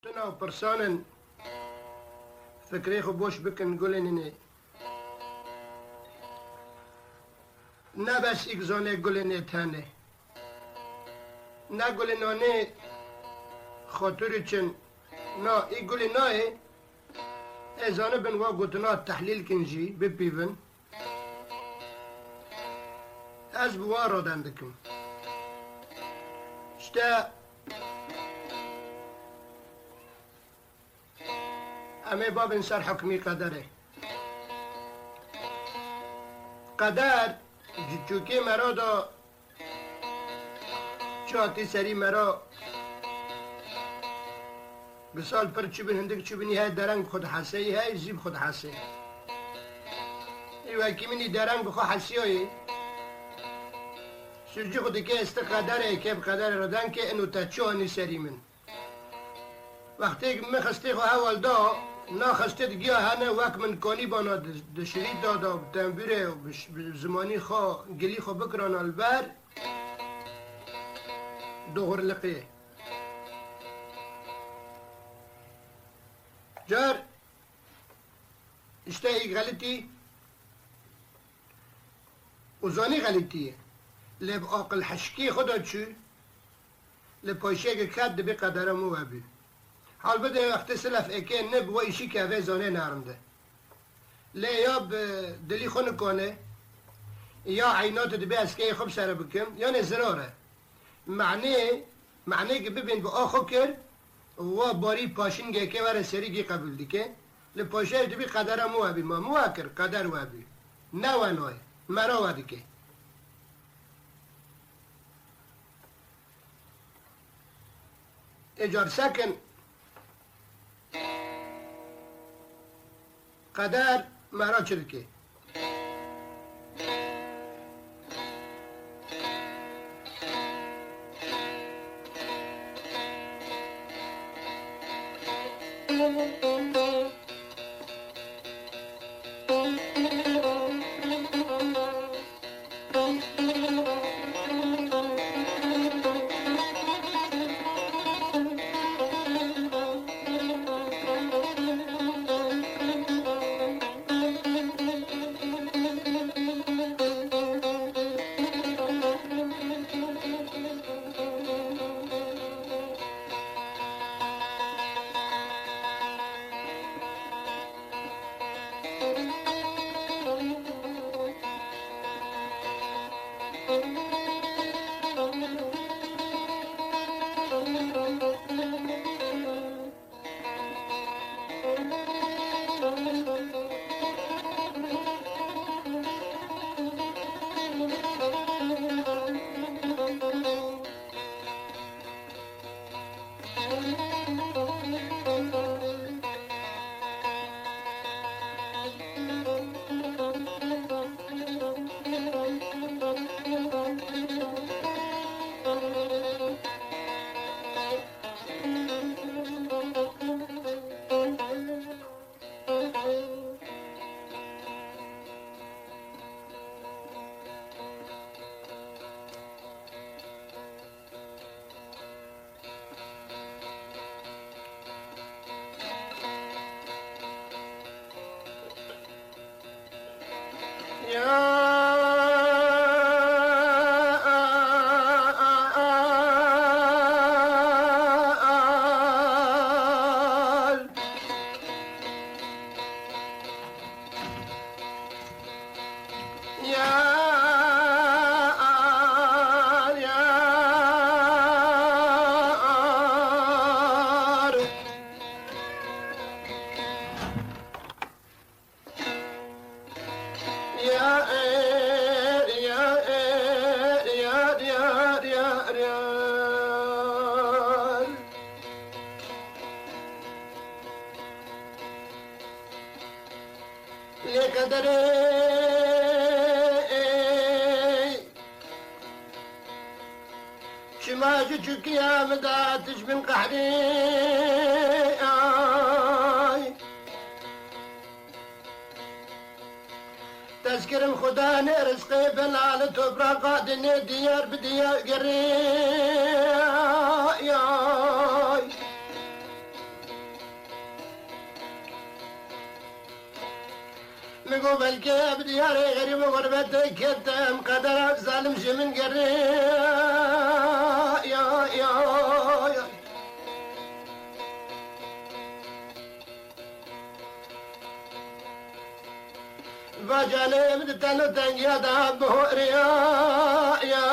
تنا و پرسانن فکری خو بوش بکن گلنینه نه بس ایک زانه گلنه تنه نه گلنانه خاطر چن نه ای گل نه ازانه بنوا گوتنا تحلیل کنجی بپیون از بوا را دندکم شتا امي باب انسان حكمي قدره قدر چوكي مرا دا چاتی سری مرا بسال پر چو بین هندک چو بینی های درنگ خود حسه های زیب خود حسه ایوه که منی درنگ بخوا حسی هایی سرجی خودی که است قدره که بقدر ردن که انو تا چو هنی سری من وقتی که مخستی خو اول دا نا خسته گیا هنه وک من کانی بانا دشرید دادا تنبیره و زمانی خوا گلی خوا بکران البر دو غرلقه جار اشتا ای غلطی وزانی غلطیه لب آقل حشکی خدا چو لپایشه که کد بی قدره مو بی حال بده وقت سلف اکه نب و ایشی که اوه زانه نرمده لی یا دلی خون کنه یا عینات دبی از که خوب سر بکم یا نزراره معنی که ببین با آخو کر و باری پاشین گه که ور سری گی قبول دی که لپاشه دبی قدره مو بی ما مو کر قدر و بی نه و نای مرا و دی که اجار سکن قدر مرا چرکه چوکی آمداتش بن قحری تذكرم خدا رزقي بلال تبرا قادني ديار بديار قري میگو بلکه بدیار غریب و غربت کتم قدر ظالم جمن گره یا با جانب تلو تنگیا دا بهوری یا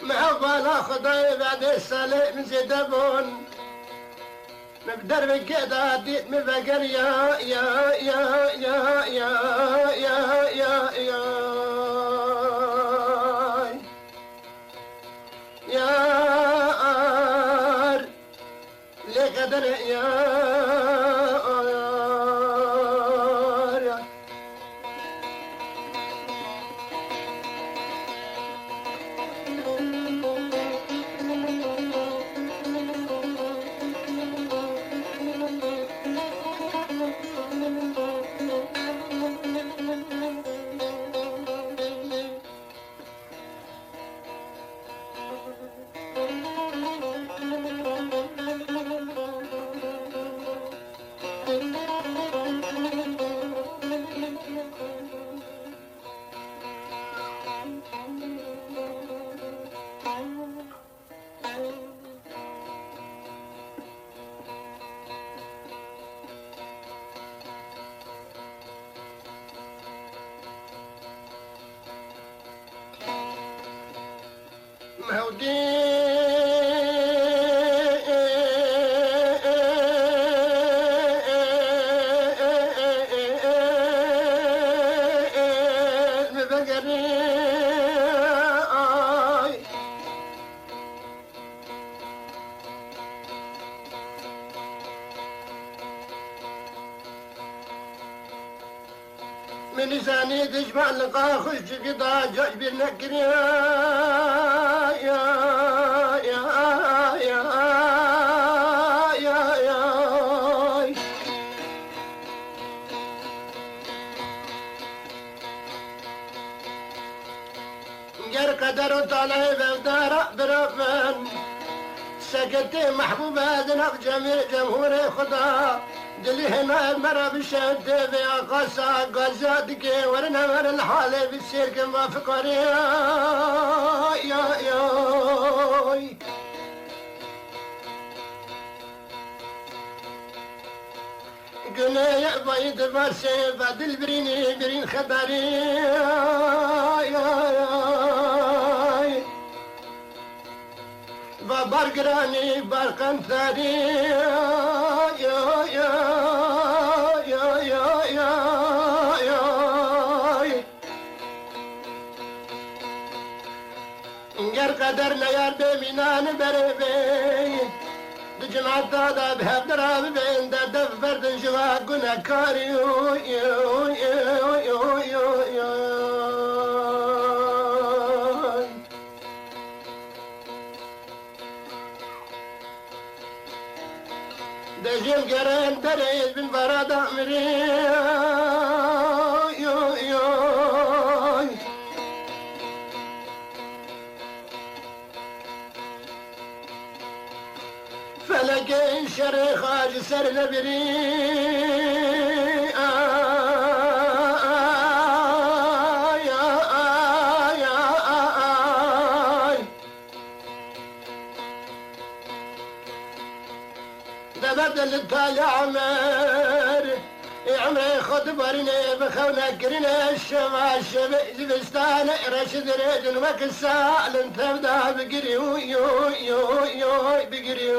محوالا خدای بعد سالم زدبون مبدر بكذا ديت مفقر يا لقدر مهودي من لساني تجمع لقا خش قطع جاجبر نكر يا جر قدر طالع بودار برفن سكت محبوب هذا جمهور خدا دلي هنا المرة بشد بيا قصا قزادك ورنا ور الحالة بالسير كما فقري يا قلنا يا بيد برسي بعد البريني برين خبري يا بارقراني بارقن ثاني يا انقر قدرنا يا بمينان بربي دجمع الضادا بهب دراب بين دف فرد شواقنا كاري دجيم قرن دريد بن براد أمري فلقي شريخ جسر نبري بدل التالي عمري خد برني بخونا كرنا الشما زبستان رشد ريد وكسال انت بدا بقري بقري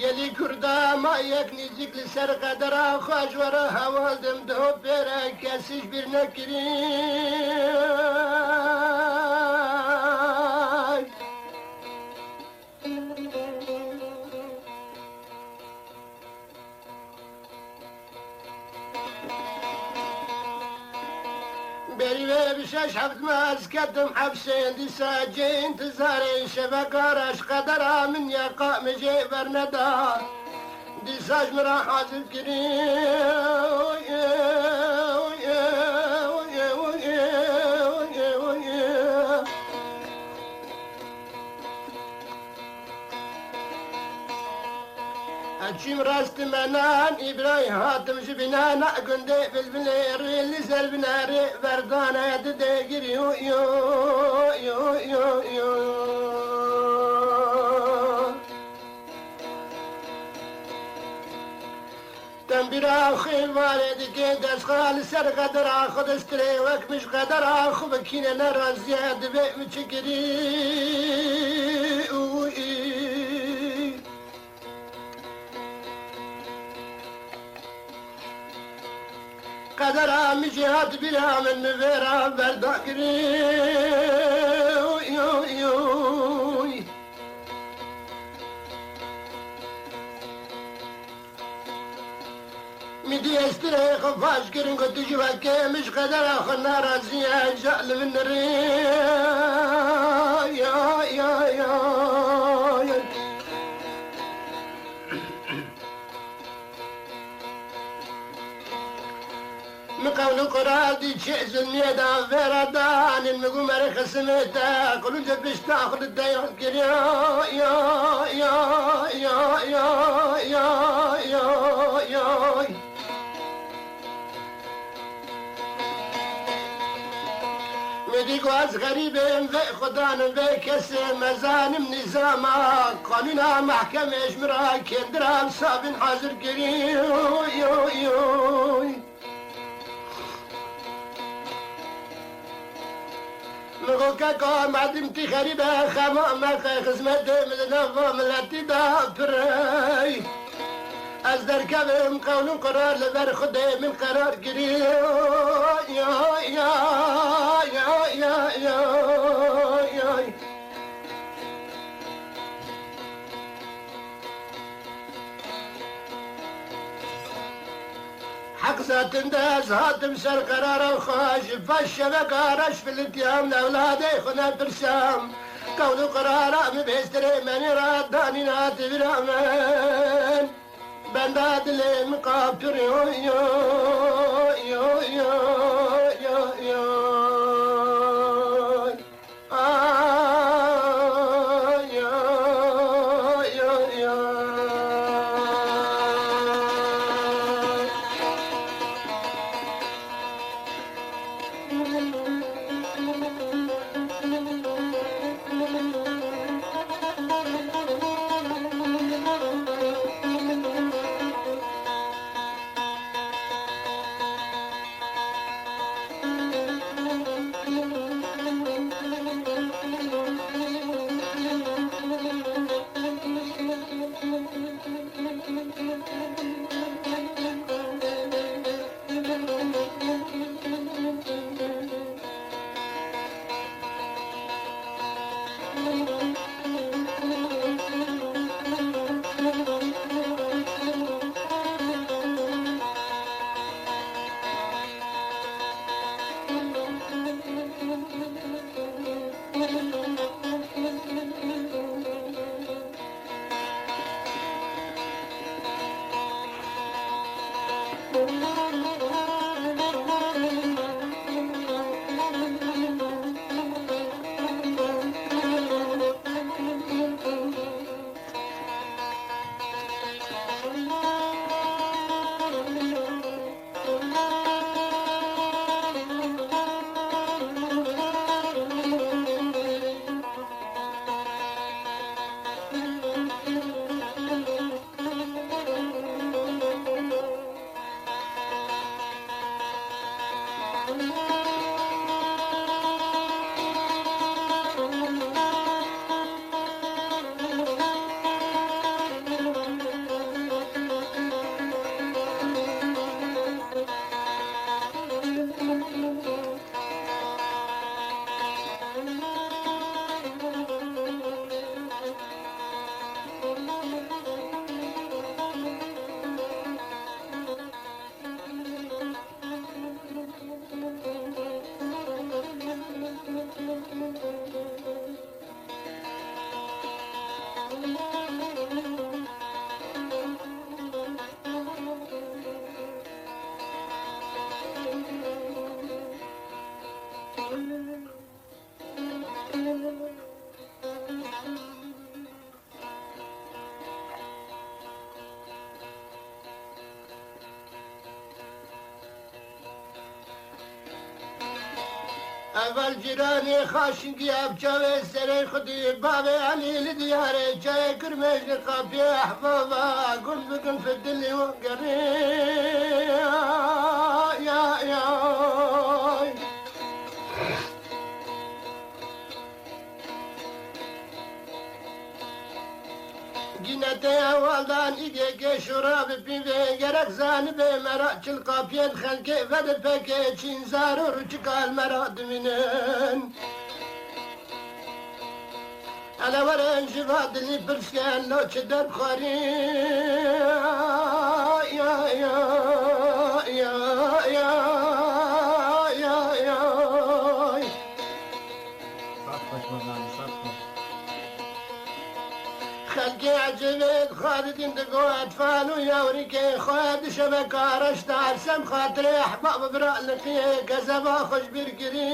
گلی کردا ما یک نزیک لسر قدر خواج ورا حوالدم دو پیره کسیش بیر نکری بری و بشش هفت ماز کدم حبسین دی ساجه انتظار شبکارش قدر من یقا مجی برندا دی ساج مرا حاضر کری اچیم راست منان ابراهی هاتم جبنا نقنده بالبلي اللي سلبنا ري بردانا تدقر يو يو يو يو يو تنبيرا خيل والدك دس خال سر قدر اخذ استري وك مش قدر اخذ بكينا نرى زياد بيت متشكري قدر مجهد بلا من نفيرا بردقري مدي استري خفاش كرن قد جواك مش قدر اخنا راسي اجعل من الري يا مقاول قرادي تشعز الميدا فردان المقوم رخص ميتا قلو جبش تاخذ الديان كريا يا يا يا يا يا يا يا مدي قواز غريبين في خدان في كسر مزانم نظاما قانونا محكمة اشمرا كندرا صابن حاضر كريا يو يو نقولك قام عدمتي خريبة خمامك خزمتي من نظام الاتداء براي أصدر كلام قول قرار لبر خدي من قرار قريب يا يا يا يا يا حق ذات انداز هاتم سر قرار وخاش فالشبكة رش في الاتهام لأولادي خنا برسام قول قرار مبهستري من راداني ناتي برامن بنداد لي مقابتر يو يو يو يو يو يو اول جیرانی خاشنگی ابچاوه سر خودی باب علی دیاره جای کرمش قابی احبابا گل بگل فی دلی و گری یا جنته اولدان ایگه که شراب پیوه گرک زن به مرا چل قابیت خلقه ود پکه چین زار و رچکال مرا دمینن انا ورن جواد اللي برسكان لو تشدر بخاري يا يا يا يا يا يا خلقي عجبت خالد دقو اطفال ويوريكي خاد شبكة رشت عرسم خاطري احباب برا لقيه كذبا خوش بركري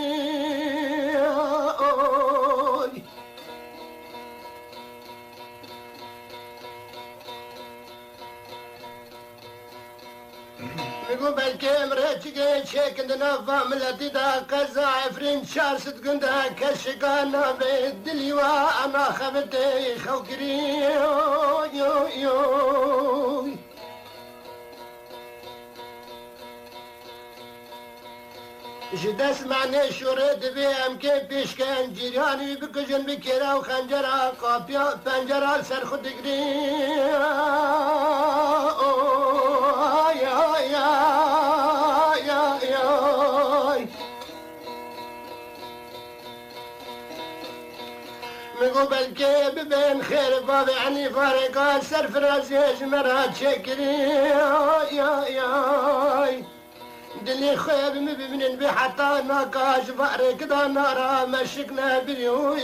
میگو بلکه امره چگه چکند نفا ملتی دا کزا عفرین شار ستگنده کشگانا به دلی و انا خبته خوکری جدس معنی شوره دبی هم که پیشکن جیرانی بکجن بکیره و خنجره قاپیا پنجره سر خود دگری میگو بلکه ببین خیر باب عنی فارقا سرفرازیش مرا چکری دلی خواب مبینن بی حتا ناکاش فارق دا نارا مشکنا بریو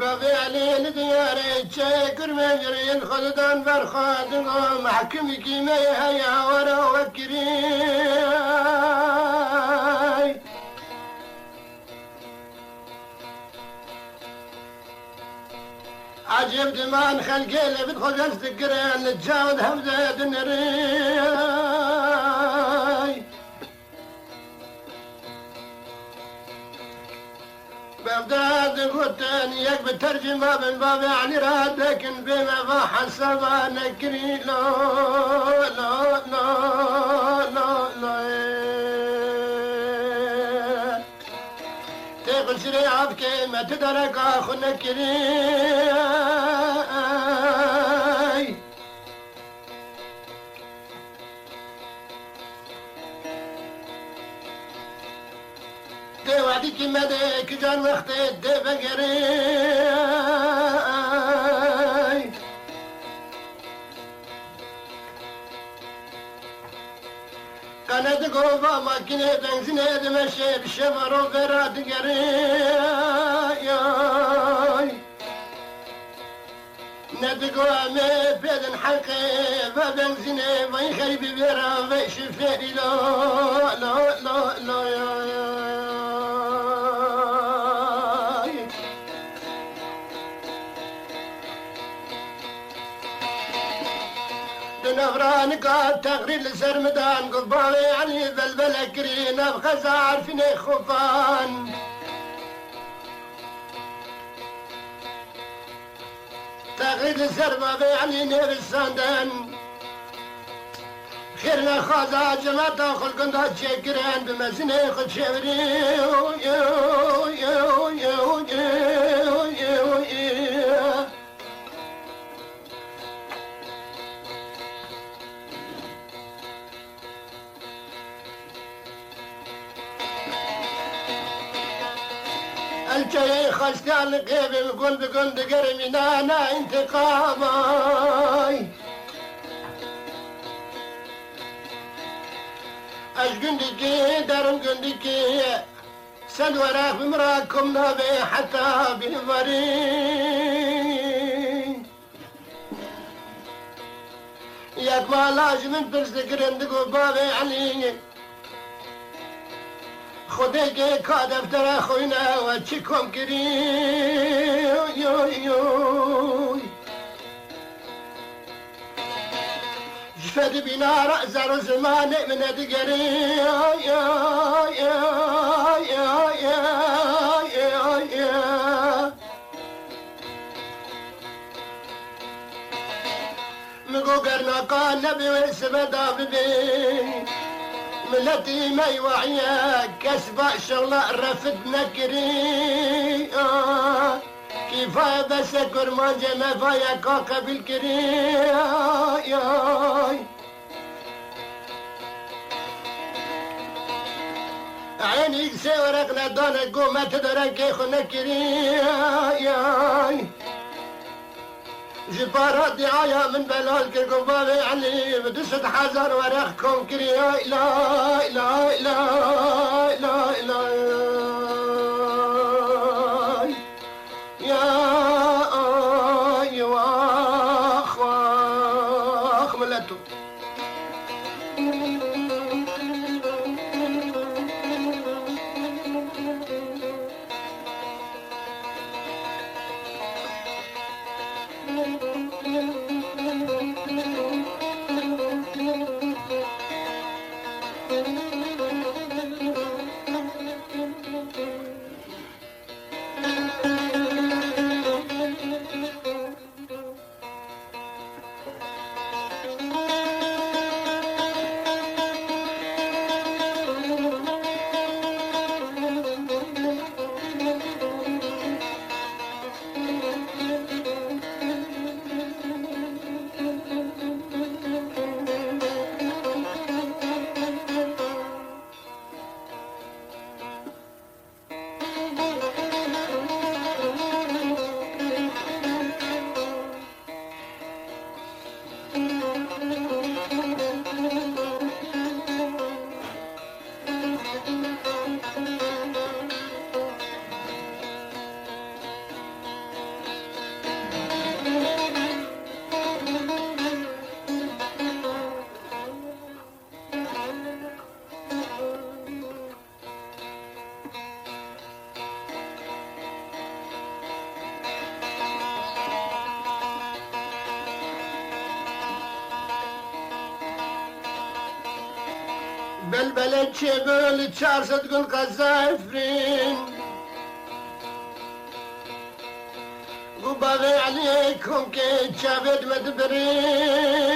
بابي علي لدياري تشاكر مجرين خلدان برخادن محكم كيما يا ورا وكري عجب دمان خلقي اللي بدخل الذكرى نتجاوز همزة النري بغداد قلتن يك بترجمة من باب يعني راد لكن بما حسب نكري لا لا لا لا لا تقول شري عبكي ما تدرك اخو نكري دي وعدك مدك جان وقتي دي بقري كانت قوبا ماكينة بنزينة دمشي بشمر وفرات قري ندقو عمي بيدن حقي ببنزينة وين خيبي بيرا ويش فيري لا لا لا لا يا نفران قاد تغريد لسرمدان قبالي علي بلبل كرين ابخز عارفني خفان تغريد لسرمدان يعني نير السندن خيرنا خازا جماعة خلقن دا تشكرين بمزني خد شبري يو يو يو يو يو يو الجاي خشتان القيب يقول بقول دقرمي نانا انتقامي اش قندكي درم قندكي سد وراك بمراكم نبي حتى بالمري ياك ما لازم انت قرندك وبابي علي خودك کادف در خوینه و چی کم کری جفت بینا رأزر و زمان من دگری مگو گرناقا نبی و سبدا ببین ملتي ما يوعيك كسب شغلة رفد نكري كيفاية بس كرما جمع فايا كاكا بالكري عينيك سيورك ندانك قومة تدرك يخو نكري جبارات دعاية من بلال كالقبابة يعني بدست حزر ورخكم كري لا لا لا لا لا يا واخ واخ ملتو بالبلد شبل تشارسد قل قزافرين باغي عليكم كي تشابد مدبرين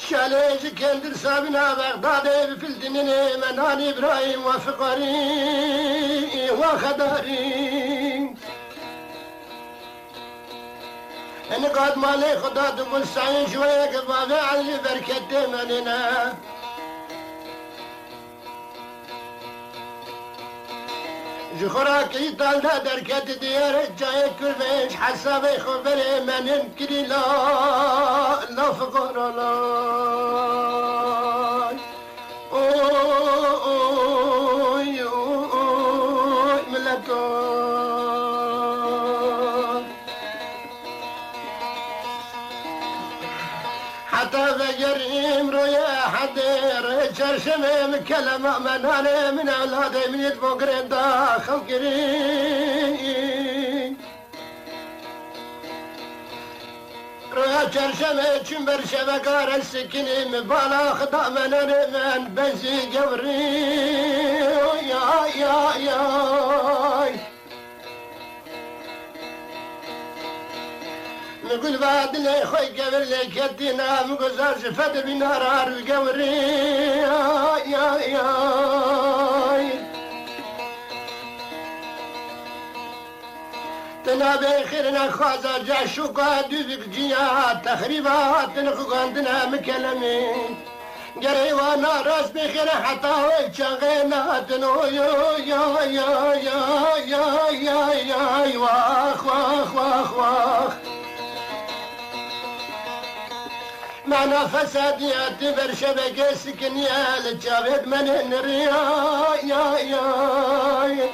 شاليج كندر سابنا بغداد بفلدنين مناني إبراهيم وفقري وخداري إن قد مالي خدا دبل سعين شوية قبابي علي بركة مننا جخوراك يطال دا دركة ديار جاي كرفيش حسابي خبري من ينكري لا فقر الله اوي اوي ملكون حتى فجر امرو يا حدير شرشمي من كلمة مناني من اولادي من يدفو قرين داخل قرين رويا شرشمي شمبر شبكار السكيني مبالا خدا مناني من بنزي قوري يا نقول بعد لي خوي قبل لي كدينا مقزار شفت بنار القوري يا تنابي خيرنا خوازا جاشوكا دوبك جيات تخريبات نخوغاندنا مكلمين قريوانا راس بخير حتى ويتشغينا تنو يا واخ معنا فساديات برشبك سكنيا لتشابد من النريا يا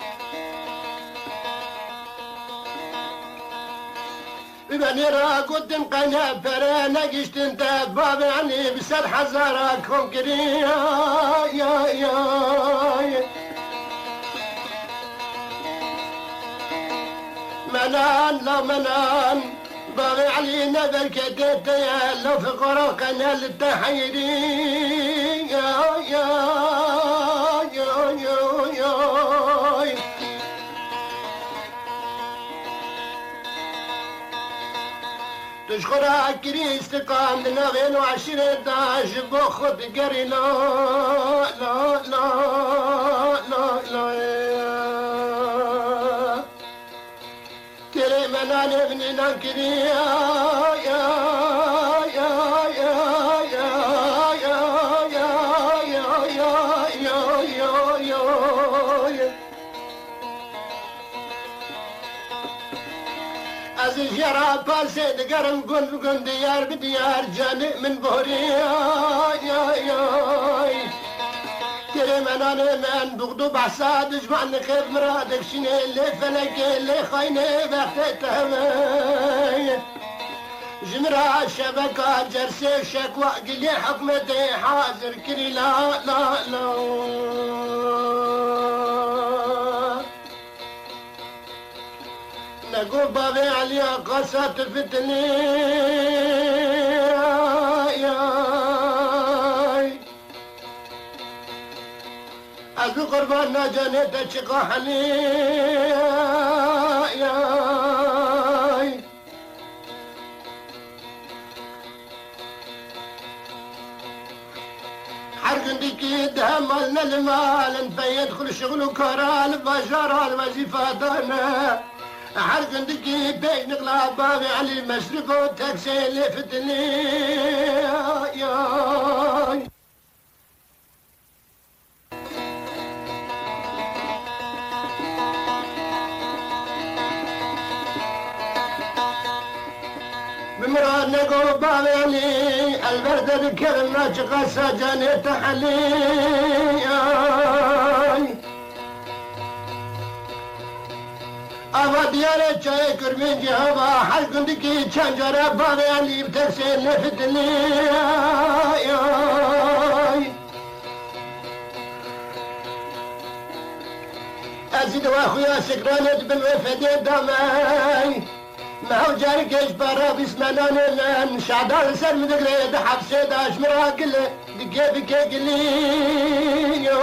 ببني راقود قنا فرانا قشت انت بابي عني بسر حزارك كونكري يا منان باغي علينا بركتت يا لو في قروقنا للتحيري يا تشخرا كري استقام لنا غين وعشرة داش بخد قري لا تري منان ابني ننكري يا عزيز يرى باسد قرن قن ديار بديار جاني من بوري يا تري مناني من بغدو بعصاد جمعني خير مرادك شني اللي فلك اللي خايني بختتهم جمرا شبكة جرسي شكوى قلي حكمتي حاضر كري لا نقول بابي عليا قصة فتني أزو قربان جانيتا شقاحني حرقندك دهملنا المال فيدخل شغل كرال بشر الوظيفة دانا حرقندك بين غلابة علي مشرق وتاكسي اللي فتني بمراد نقول بابي البرد ذكرنا شقاسة جاني تحلي أبا ديالي شاي كرمين جهبا حلقندكي تشنجر بابي علي بتكسين لفتني أزيد واخويا سكرانة بالوفدين دامي ما هو جارك ايش برا بسمنا لن شعدان سر مدقلي دحب سيداش مراقل دقي بكي قلي يو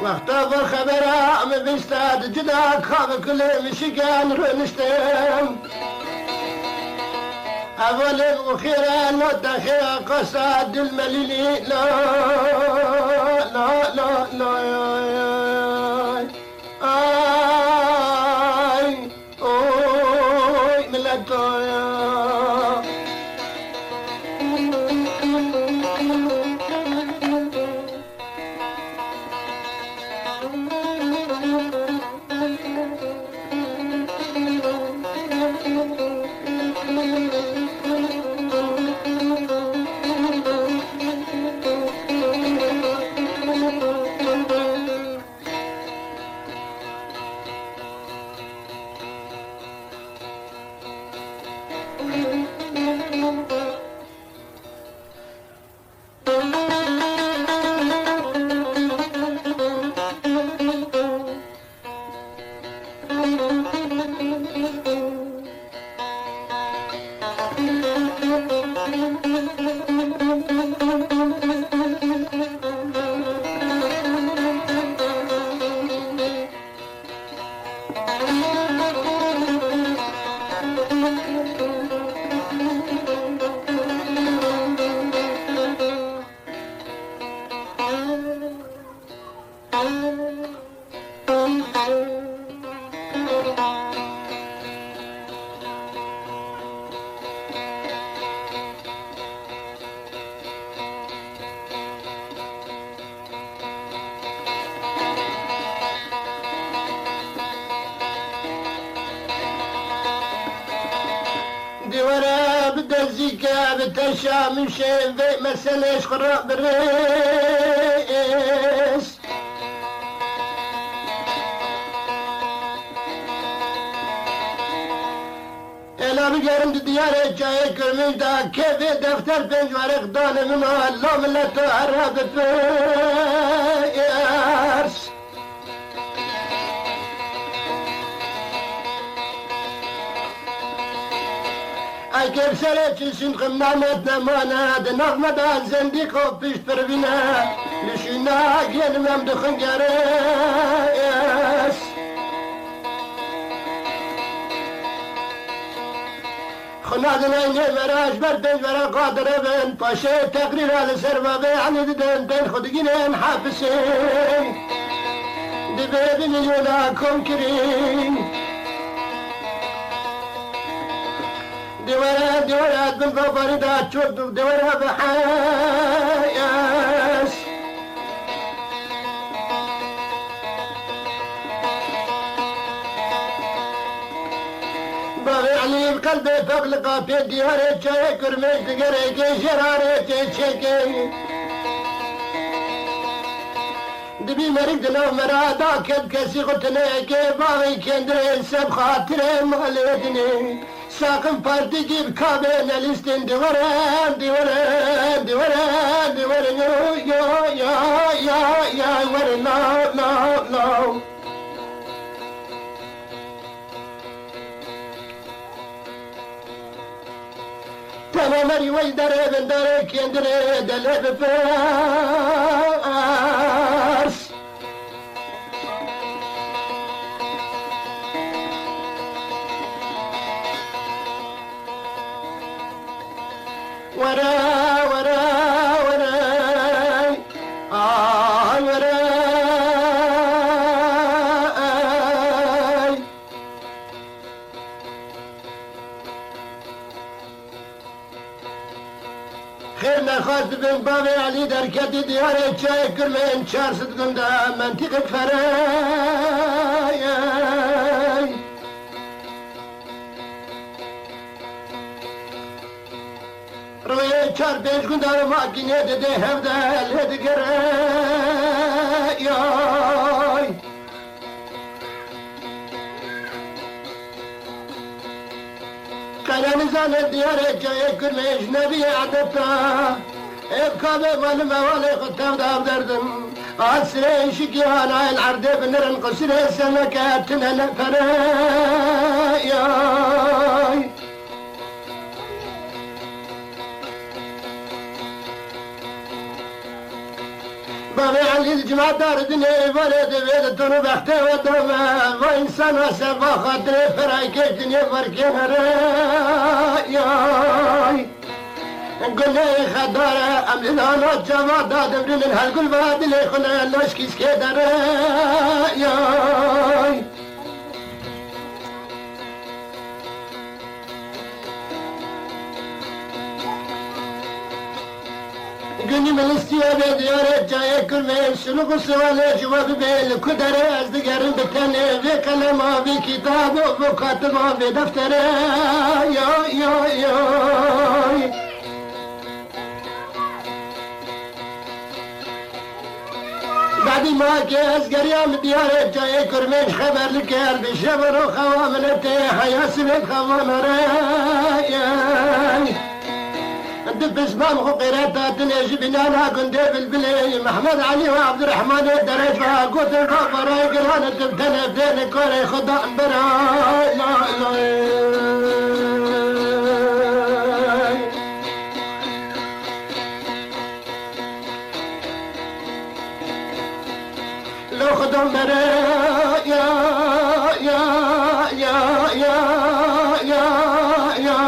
وقتا خبره مبستاد جدا خواب كل مشيكان رنشتم أول وخيرا نتخير قصاد المليلي لا لا لا لا آي أوي ملتويا دورا بدزيكا بتشا مشي في مسألة شخرا بالرئيس إلا بقرم ديارة جاي كرمين دا كيف دفتر بنج ورق دان من الله من لا تعرف بفيرس اگر سرچ سن قمامت نمانا دناغ مدان زندیق و پیشت پروینا لشینا گلمم دخن گرس خنادن اینه مراج بر بنج برا قادر بن پاشه تقریر آل سربابه عنی دن دن خودگینن حافظین دبه بمیلیونا کم کرین دورات بالظفر دا تشد دورها بحياس بغي علي بقلبي فقلقا في دياري شاكر ميز دقريكي شراري تشيكي دبي مرقدنا ومرادا كد كسي قتنيكي باغي كندرين سب خاطرين مالدني ساقم پارتی گیر کابه نلیستن دیورن دیورن دیورن دیورن یا یا یا یا ورن لا لا لا تمامری وی داره بنداره کندره دله بپرس ورا ورا ورا ورا خيرنا خاطب بن بابي علي دركتي دياري شاكر من شارسد قندا منطقة فراي روی چار پنج گندار ماکینه ده هفته لدگر یای کلان زن دیاره جای کرمش نبی عدتا ابکابه من موالی خطم دام دردم آسره شکی هانای العرده بنرن قصره سمکاتنا نفره یای بابي علی جمع داردنی ورد وید دونو بخته و دومه و انسان و سبا خاطر فرای کشتنی ورکنه یای گله خداره املانا جوا دادم رین الهلگل و دلی خونه لشکیز که داره یای گنی منستیه به دیاره جای کرمه سلوک و سوال جواب بیل کدره از دیگرم بتنه و کلم و کتاب و کاتب و دفتره یا یا یا بعدی ما که از گریم دیاره جای کرمش خبر لکر بشبر و خوامنته حیاس بید خوامنره دبس مامخو قيرات دنيا جبنانا كنت بالبلي محمد علي وعبد الرحمن الدرج قلت الرابر قرانا دبتنا بدين كوري خضاء برا لا لو خضاء برا يا يا يا يا يا يا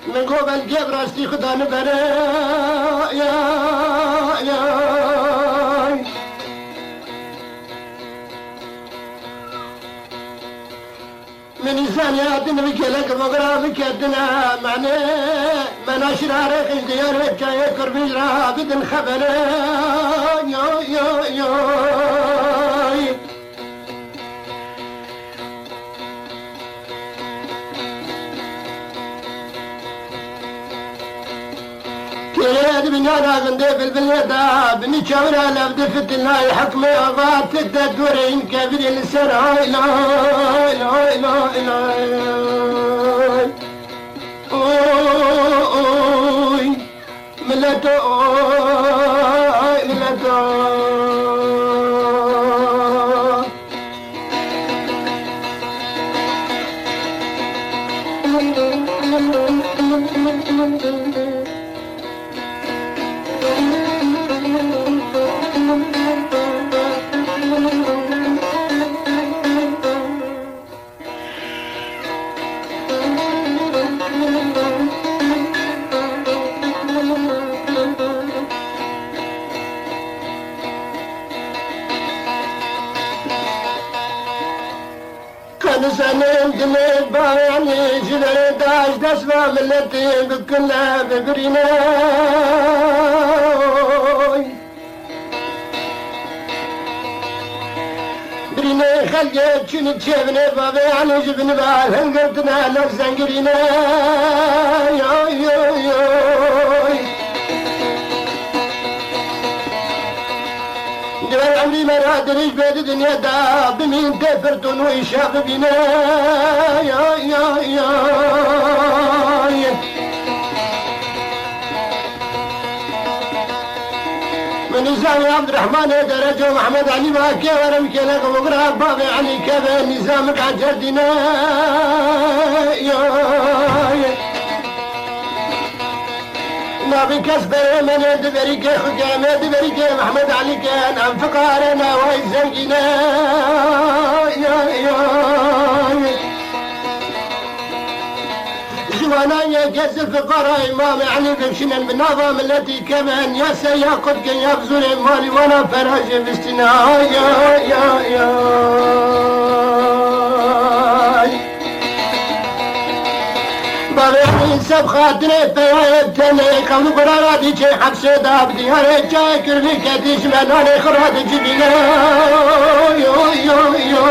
من قبل جيب راسي خدا نبرا يا يا من إنسان يادن بكلك مقرا بكدنا معني من أشرار خش ديار جاي كربي رابد خبر يا يا يا كيد بنيانا غندي بالبليدا بني شاورا لابد فتنا الحكم غات تدورين كبير السر لا لا لا لا اوي ملتو ملتو كان سنين دمي بايعني جبل داش دسمة ملتي بكلها ببرينا برينا خلقت شنو تشيبني بابي يعني جبن بالهم قلتنا لك زنقرينا يا يا يا جبل عمري ما رادريش بيد الدنيا دا بمين تفرتون ويشاف بينا يا يا يا من نظام عبد الرحمن درجة محمد علي باكي ورم كلك وقرا بابي علي كذا نظامك عجردنا يا نبي كسبر من دبريك خجامة دبريك محمد علي كان أم فقارنا ويزنقنا يا يا جوانا يا جز الفقراء إمام علي بمشنا بالنظام التي كمان يا سياقد كي يبذل مالي وانا فراج باستنا يا يا يا بابي سب خاطري بيتني قبل قراراتي شي حبس داب دياري شاكر لي كديش مناني خرات جبينا يو يو يو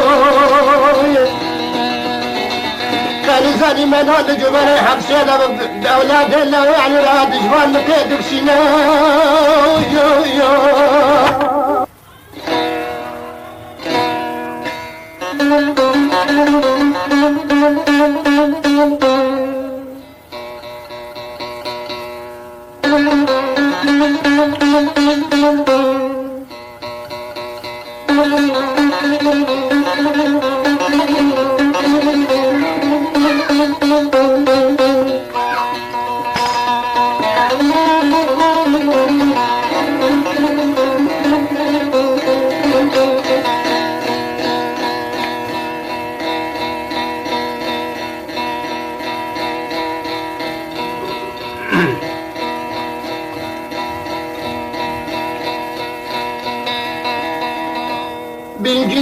كان زاني منان جبري حبس داب بأولاد الله يعني راد جوان مكيدك سينا يو يو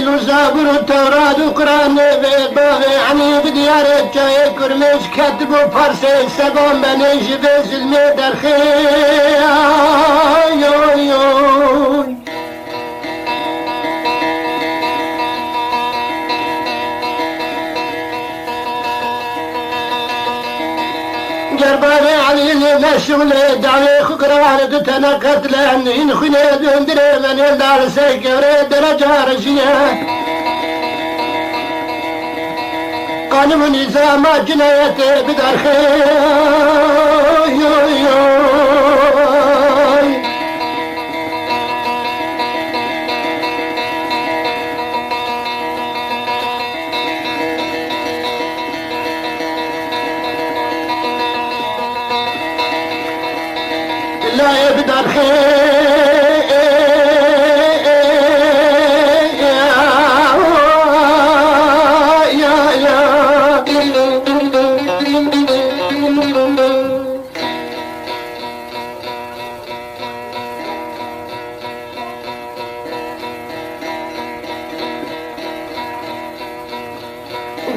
انجیل و زبور و تورات و قرآن باغ عنی بدیار جای کرمش کتب و پارس سبا منش به ظلم در خیای جربان علي مشغول دعوي خقران دتنا قتلان إن خلي بندر من يدار سيكور درجة رجية قانون نظام جناية بدار خير لا يبدأ الخير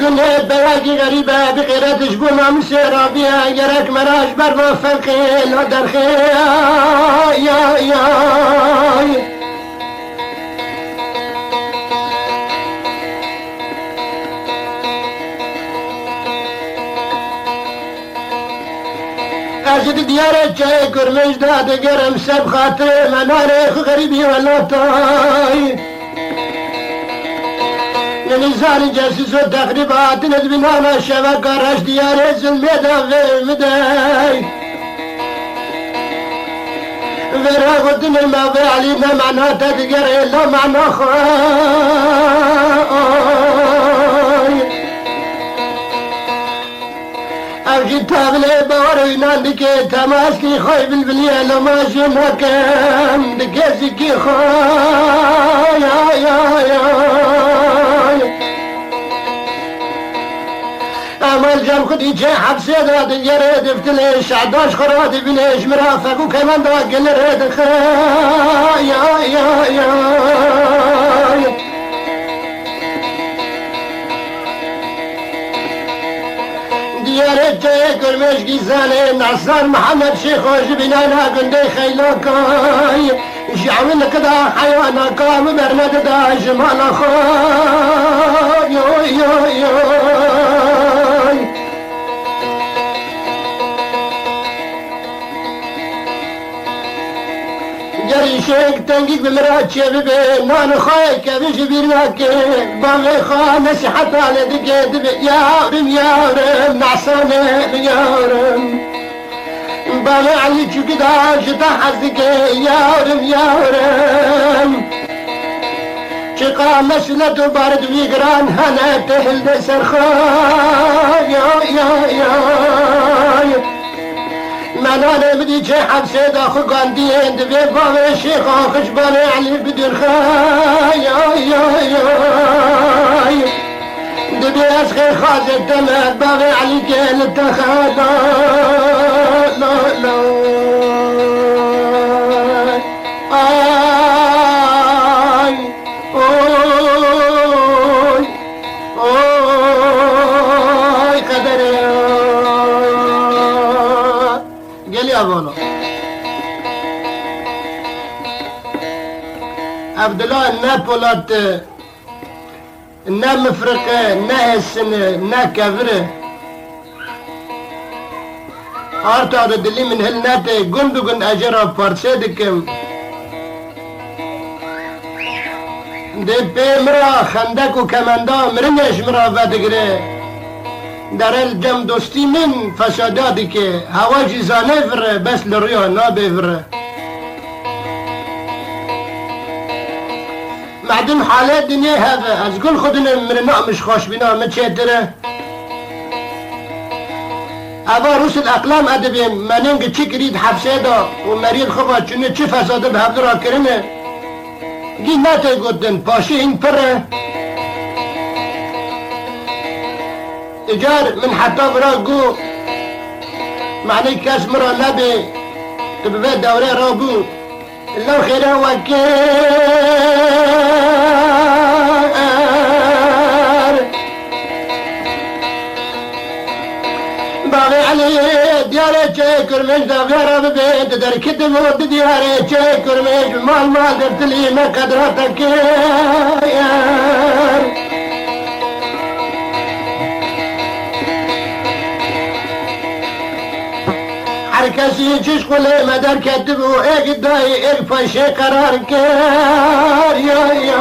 قلنا بواقي غريبة بغيرة تشبونا مسيرة بها يراك مراش برا فالخيل ودر خيل يا أجد ديارة جاي كرمش داد قرم سب خاطر منارخ غريبي ولا طاي نزار جاسوس و تقریبات نزبنانا شبکه رش دیار زلمه غير مداي غير غدن الماضي علينا معنا تذكر إلا معنا خاي أوجي تابلي بورينا دكي تماسكي خوي بالبنية لما جينا كان دكي زكي خوي أمال جام خدي جاي حبسي داد الجريد افتليش عداش خرادي بليش مرافق وكمان داق الريد خاي ديارة جاي كرمش جيزاني نعصان محمد شيخ وجبنانا قندي خيلاكاي جعول كدا حيوانا قام برند دا جمالا خاي جري شيك تنقيق بمرات شبابي نان خاي كبش بيرناكي بامي خا نسحت على دقيت يا رم نعساني يا رم بامي علي جدا جدا حزك يا رم شقا مسلة بارد ويقران هنا تهل دسر خاي يا منانا بدي جاي حبسي داخل قاندين دبي بابي الشيخ خشباني علي بدي الخاي دبي اسخي خازن تمام بابي علي كان التخاذ لا أبونا عبد الله النابولات النا مفرقة النا السنة النا كافرة أرتو على دلي من هالناتي قندو قن أجرى بارسيدكم دي بي مرا خندق وكماندا مرنش مرا فاتقري در الجم دوستی من فساداتی که هوا جیزانه فره بس لریا نابفره معدم حالات دنیا هذا از قل خودنا مرنا مش خوش بنا متشدره ابا روس الاقلام ادبي مننگ چی کرید حبسه دا و مرید خوبا چونه چی فساده به حفظ را کرنه گی ناته گودن پاشه این پره اجار من حتى براقو معني كاس مرة لبي تبقى دوري رابو لو خير وكي باغي علي دياري تشكر من دغير ببيت دركت مود دياري تشكر من مال ما درت لي ما قدرتك يا حركسي تشغل ما در كدبو ايك داي ايك فاشي قرار كار يا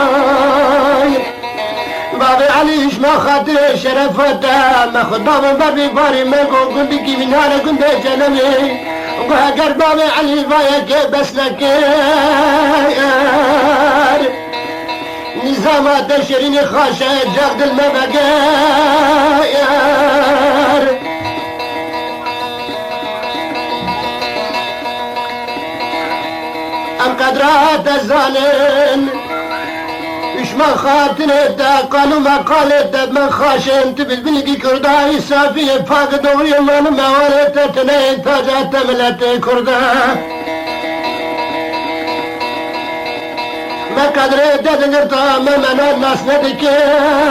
بابي عليش ما خاطر شرفته ما خدام بابي باري ما قلت كي من هذا كنت جنمي وقهر بابي علي بايك بس لك نظامات تشريني خاشة جغد المبقى ام قدرات الزانن اش ما خاطر قالوا ما قالت ما خاشن تبل بلقي كرداي صافي فاقد ويما ما ولت تنين تاجات ملت كردا ما قدرت دغرتا ما منا الناس ندكر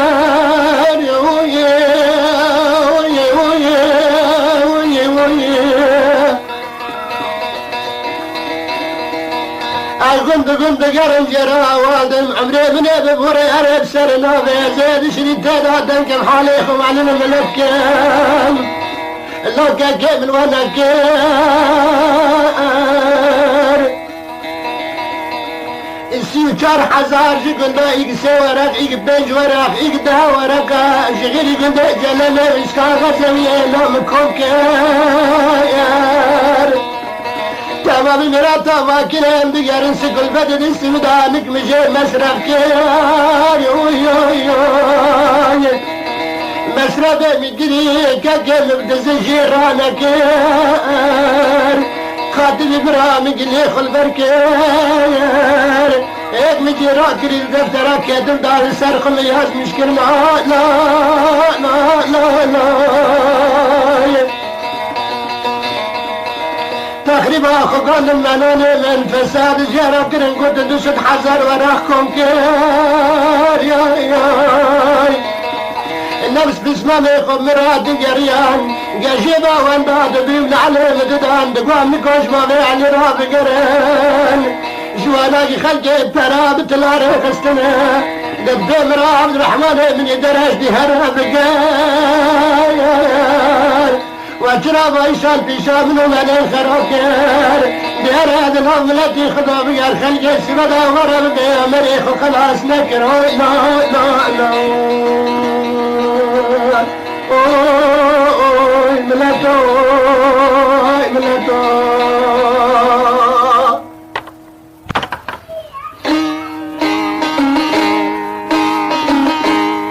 قمت قرن جرا وادم عمري من ببوري عرب سرنا في زيد شريد تدادن كم حاليكم علينا ملكم اللوكا كيف من وانا كار السيوتار حزار جقندا يقسي ورق يقبنج ورق يقدا ورق شغير يقندا جلالة اسكا غزمي لهم كوكار تمام مرات واكلم بيارن سكل بدد السودانك مجي مشرب كار مشرب مدري كاكل بدز جيرانك خاطر برامج اللي خل بركار ايد مجي راكري الدفتر كاتب دار سرق مياس مشكل لا لا لا لا لا تخريب اخو قال المنون من فساد جرى كرن قد دست حزر وراخكم كار يا النفس بسمه يخب مراد قريان قجيبه وانداد بيمن عليه مددان دقوام نكوش ما يعني راب قرن جوانا خلقي بتراب تلاري خستنا دبي مراب الرحمن من يدرج دي هرب قار وجرب ايشان بيشان من ومن خراكر ديار هذا الهم التي خضب يا الخلق سبدا ورب بيا مريخ وخلاص نكر لا لا لا اوي ملكو